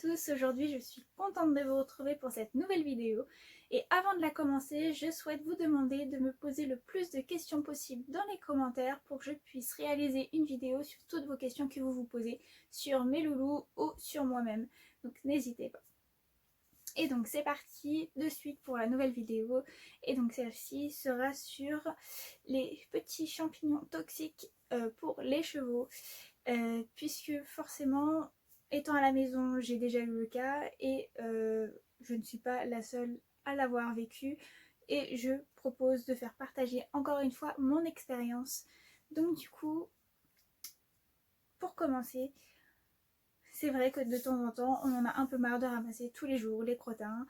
tous, aujourd'hui je suis contente de vous retrouver pour cette nouvelle vidéo et avant de la commencer, je souhaite vous demander de me poser le plus de questions possible dans les commentaires pour que je puisse réaliser une vidéo sur toutes vos questions que vous vous posez sur mes loulous ou sur moi-même, donc n'hésitez pas. Et donc c'est parti de suite pour la nouvelle vidéo et donc celle-ci sera sur les petits champignons toxiques pour les chevaux puisque forcément étant à la maison j'ai déjà eu le cas et je ne suis pas la seule à l'avoir vécu et je propose de faire partager encore une fois mon expérience. Donc du coup pour commencer, c'est vrai que de temps en temps, on en a un peu marre de ramasser tous les jours les crottins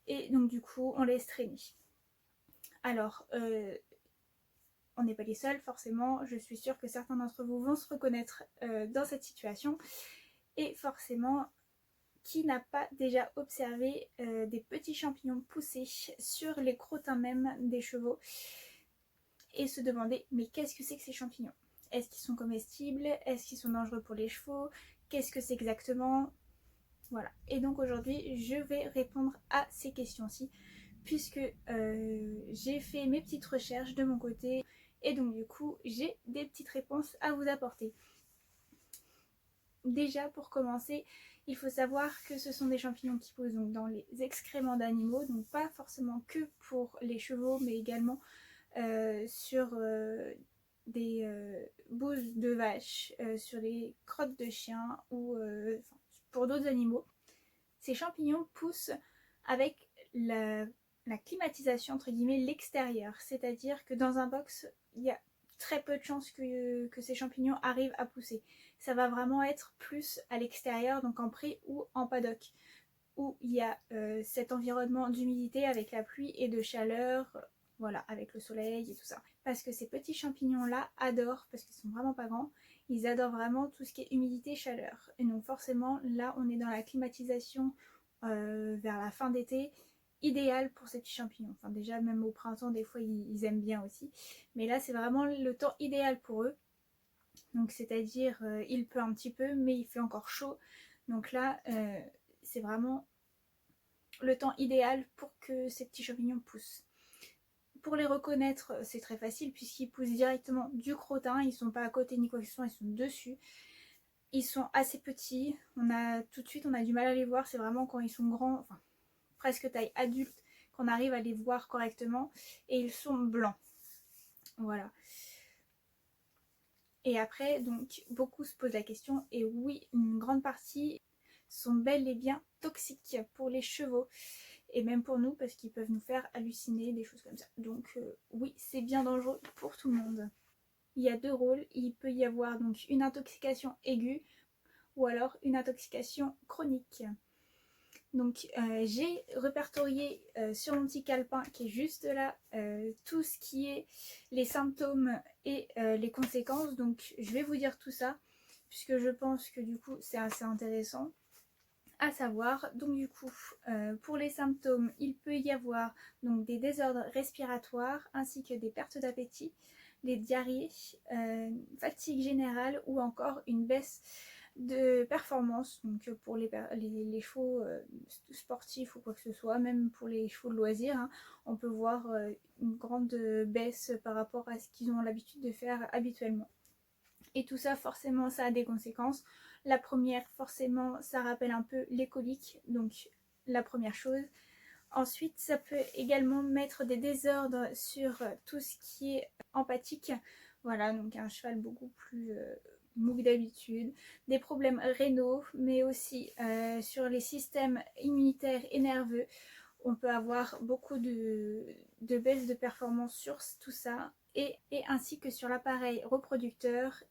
et donc du coup, on laisse traîner. Alors, on n'est pas les seuls forcément, je suis sûre que certains d'entre vous vont se reconnaître dans cette situation et forcément, qui n'a pas déjà observé des petits champignons pousser sur les crottins même des chevaux et se demander mais qu'est-ce que c'est que ces champignons? Est-ce qu'ils sont comestibles? Est-ce qu'ils sont dangereux pour les chevaux? Qu'est-ce que c'est exactement? Voilà. Et donc aujourd'hui, je vais répondre à ces questions-ci puisque j'ai fait mes petites recherches de mon côté et donc du coup, j'ai des petites réponses à vous apporter. Déjà, pour commencer, il faut savoir que ce sont des champignons qui poussent donc dans les excréments d'animaux, donc pas forcément que pour les chevaux, mais également sur des bouses de vaches, sur les crottes de chiens ou pour d'autres animaux. Ces champignons poussent avec la climatisation, entre guillemets, l'extérieur. C'est-à-dire que dans un box, il y a très peu de chances que ces champignons arrivent à pousser. Ça va vraiment être plus à l'extérieur, donc en pré ou en paddock, où il y a cet environnement d'humidité avec la pluie et de chaleur, voilà, avec le soleil et tout ça. Parce que ces petits champignons-là adorent, parce qu'ils sont vraiment pas grands, ils adorent vraiment tout ce qui est humidité, chaleur. Et donc forcément, là, on est dans la climatisation vers la fin d'été, idéal pour ces petits champignons. Enfin déjà, même au printemps, des fois, ils aiment bien aussi. Mais là, c'est vraiment le temps idéal pour eux. Donc c'est-à-dire, il pleut un petit peu, mais il fait encore chaud. Donc là, c'est vraiment le temps idéal pour que ces petits champignons poussent. Pour les reconnaître, c'est très facile puisqu'ils poussent directement du crottin, ils sont pas à côté ni quoi que ce soit, ils sont dessus. Ils sont assez petits, tout de suite on a du mal à les voir, c'est vraiment quand ils sont grands, enfin presque taille adulte, qu'on arrive à les voir correctement et ils sont blancs. Voilà. Et après, donc, beaucoup se posent la question, et oui, une grande partie sont bel et bien toxiques pour les chevaux et même pour nous parce qu'ils peuvent nous faire halluciner, des choses comme ça. Donc oui, c'est bien dangereux pour tout le monde. Il y a deux rôles, il peut y avoir donc une intoxication aiguë ou alors une intoxication chronique. Donc j'ai répertorié sur mon petit calepin qui est juste là tout ce qui est les symptômes et les conséquences. Donc je vais vous dire tout ça puisque je pense que du coup c'est assez intéressant à savoir. Donc du coup pour les symptômes, il peut y avoir donc des désordres respiratoires ainsi que des pertes d'appétit, des diarrhées, fatigue générale ou encore une baisse de performance, donc pour les chevaux sportifs ou quoi que ce soit, même pour les chevaux de loisirs, hein, on peut voir une grande baisse par rapport à ce qu'ils ont l'habitude de faire habituellement. Et tout ça, forcément, ça a des conséquences. La première, forcément, ça rappelle un peu les coliques, donc la première chose. Ensuite, ça peut également mettre des désordres sur tout ce qui est empathique. Voilà, donc un cheval beaucoup plus mou que d'habitude. Des problèmes rénaux, mais aussi sur les systèmes immunitaires et nerveux. On peut avoir beaucoup de baisse de performance sur tout ça. Et ainsi que sur l'appareil reproducteur.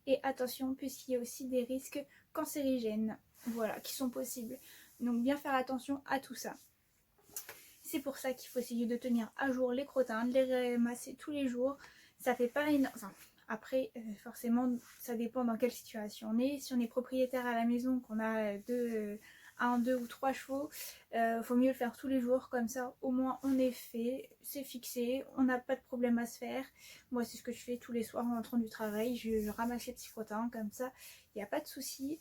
Et attention, puisqu'il y a aussi des risques cancérigènes, voilà, qui sont possibles. Donc bien faire attention à tout ça. C'est pour ça qu'il faut essayer de tenir à jour les crottins, de les ramasser tous les jours. Ça fait pas énorme. Enfin, après, forcément, ça dépend dans quelle situation on est. Si on est propriétaire à la maison, qu'on a un, deux ou trois chevaux, faut mieux le faire tous les jours. Comme ça, au moins, on est fait, c'est fixé, on n'a pas de problème à se faire. Moi, c'est ce que je fais tous les soirs en rentrant du travail. Je ramasse les petits crottins, comme ça, il n'y a pas de souci.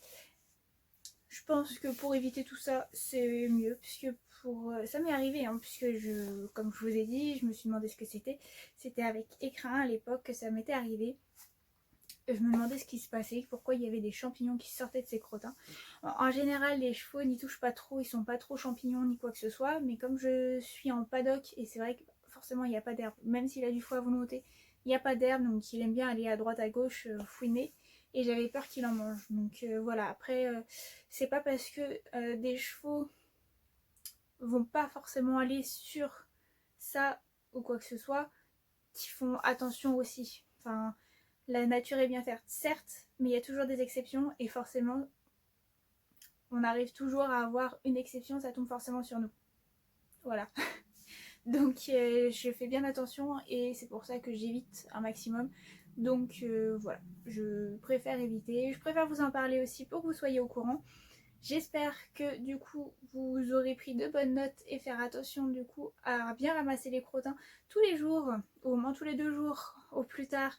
Je pense que pour éviter tout ça, c'est mieux, puisque ça m'est arrivé, hein, puisque comme je vous ai dit, je me suis demandé ce que c'était. C'était avec écrin à l'époque que ça m'était arrivé. Je me demandais ce qui se passait, pourquoi il y avait des champignons qui sortaient de ces crottins. En général, les chevaux n'y touchent pas trop, ils sont pas trop champignons ni quoi que ce soit, mais comme je suis en paddock, et c'est vrai que forcément il n'y a pas d'herbe, même s'il a du foie à volonté, il n'y a pas d'herbe, donc il aime bien aller à droite à gauche fouiner, et j'avais peur qu'il en mange. Donc voilà, après, c'est pas parce que des chevaux vont pas forcément aller sur ça ou quoi que ce soit qu'ils font attention aussi. Enfin, la nature est bien faite, certes, mais il y a toujours des exceptions et forcément, on arrive toujours à avoir une exception, ça tombe forcément sur nous. Voilà. Donc, je fais bien attention et c'est pour ça que j'évite un maximum. Donc, voilà, je préfère éviter. Je préfère vous en parler aussi pour que vous soyez au courant. J'espère que du coup vous aurez pris de bonnes notes et faire attention du coup à bien ramasser les crottins tous les jours, au moins tous les 2 jours au plus tard,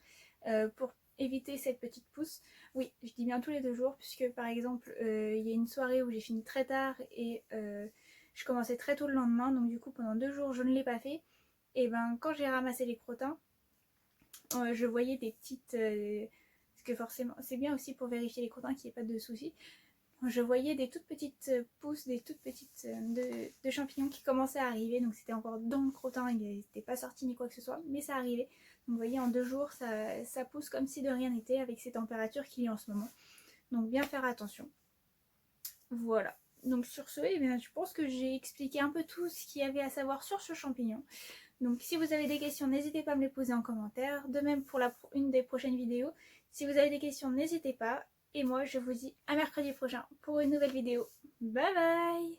pour éviter cette petite pousse. Oui, je dis bien tous les 2 jours puisque par exemple il y a une soirée où j'ai fini très tard et je commençais très tôt le lendemain, donc du coup pendant 2 jours je ne l'ai pas fait. Et ben quand j'ai ramassé les crottins, je voyais des petites... parce que forcément c'est bien aussi pour vérifier les crottins qu'il n'y ait pas de soucis. Je voyais des toutes petites pousses, des toutes petites de champignons qui commençaient à arriver. Donc c'était encore dans le crottin, il n'était pas sorti ni quoi que ce soit, mais ça arrivait. Donc vous voyez, en 2 jours, ça pousse comme si de rien n'était avec ces températures qu'il y a en ce moment. Donc bien faire attention. Voilà. Donc sur ce, eh bien, je pense que j'ai expliqué un peu tout ce qu'il y avait à savoir sur ce champignon. Donc si vous avez des questions, n'hésitez pas à me les poser en commentaire. De même pour une des prochaines vidéos. Si vous avez des questions, n'hésitez pas. Et moi, je vous dis à mercredi prochain pour une nouvelle vidéo. Bye bye!